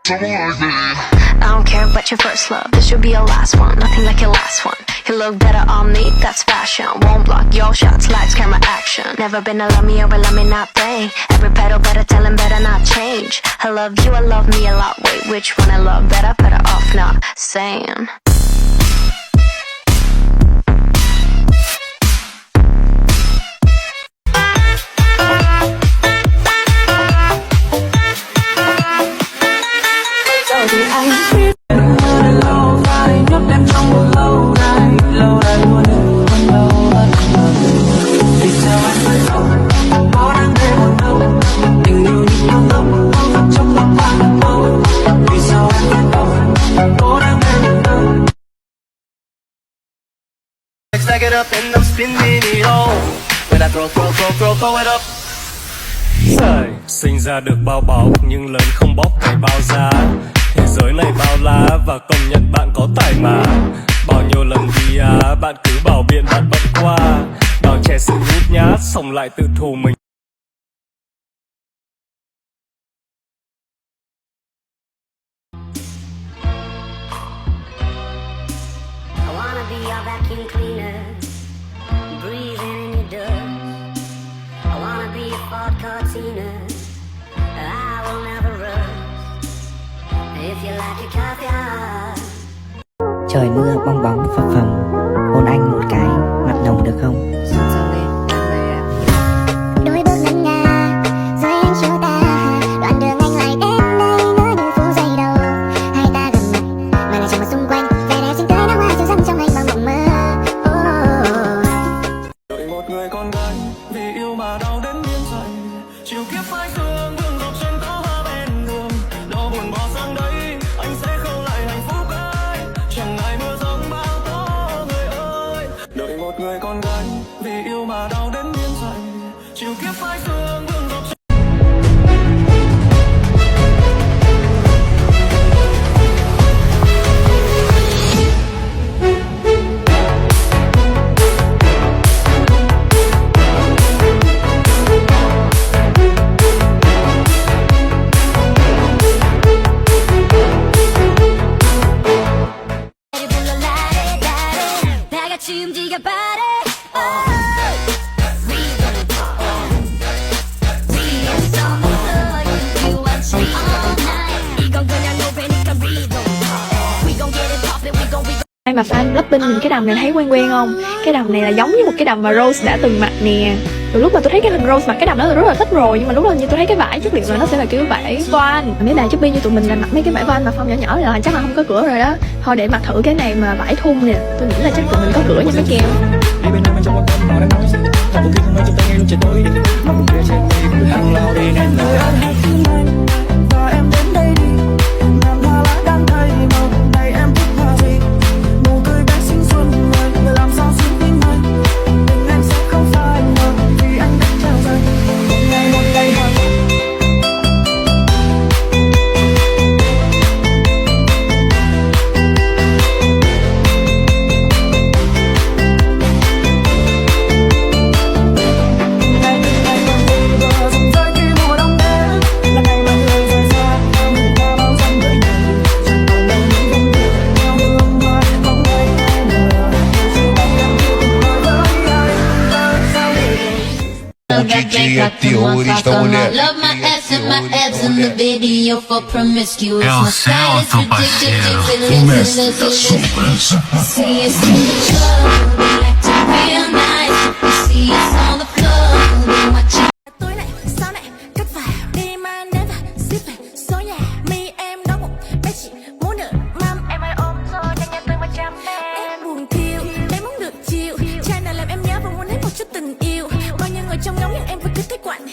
I don't care about your first love, this should be your last one. Nothing like your last one. You look better on me, that's fashion. Won't block your shots, lights, camera, action. Never been to love me or let me not play. Every pedal better tell him better not change. I love you, I love me a lot. Wait, which one I love better? Better off not saying. Stack it up and I'm spinning it all. When I throw it up. Thời, sinh ra được bao bọc nhưng lớn không bóc cái bao giá. Thế giới này bao la và công nhận bạn có tài mà. Bao nhiêu lần đi bạn cứ bảo biện bạn bận qua. Bao che sự nhút nhát xong lại tự thù mình. Trời mưa bong bóng phập phồng, hôn anh một cái, mặn nồng được không? Đôi bước ngân nga, rồi anh chiều ta, đoạn đường anh lại đến đây nữa như phố dây đầu. Hai ta gần mặt, mà lại chẳng mặt xung quanh, vẻ đẹp xinh tươi đã hoa chiều răng trong anh bằng mộng mơ. Đợi một người con gái, vì yêu mà đau đến biến dày. Chiều kiếp phai sương, đường dọc trên có hoa bên đường. Lo buồn bỏ sang đây, anh sẽ không lại hạnh phúc ai. Chẳng ngày mưa giông bao tố người ơi. Đợi một người con gái, vì yêu mà đau đến biến dày. Chiều kiếp phai sương, đường dọc trên ai mà fan Blackpink nhìn cái đầm này thấy quen quen không? Cái đầm này là giống như một cái đầm mà Rose đã từng mặc nè. Từ lúc mà tôi thấy cái hình Rose mặc cái đầm đó tôi rất là thích rồi, nhưng mà lúc đó như tôi thấy cái vải chất liệu rồi nó sẽ là kiểu vải voan. Mấy bà Shopee như tụi mình là mặc mấy cái vải voan mà phong nhỏ nhỏ là chắc là không có cửa rồi đó. Thôi để mặc thử cái này mà vải thun nè, tôi nghĩ là chắc tụi mình có cửa nha mấy kèo. Love my ass and my abs in the video for promiscuous. My style is ridiculous. See us in the club, we acting real nice. You see us on the floor, we watching. Tối này, sau này, cất vào đi mà nếm vào, ship về số nhà. Mi em có một bé chị muốn được mâm, em ơi ôm thôi, nhanh nhanh tôi 100 em. Em buồn thiêu, em muốn được chiều, trai nào làm em nhớ và muốn thấy một chút tình yêu. Bao nhiêu người trong ngóng nhưng em vẫn cứ thấy quạnh.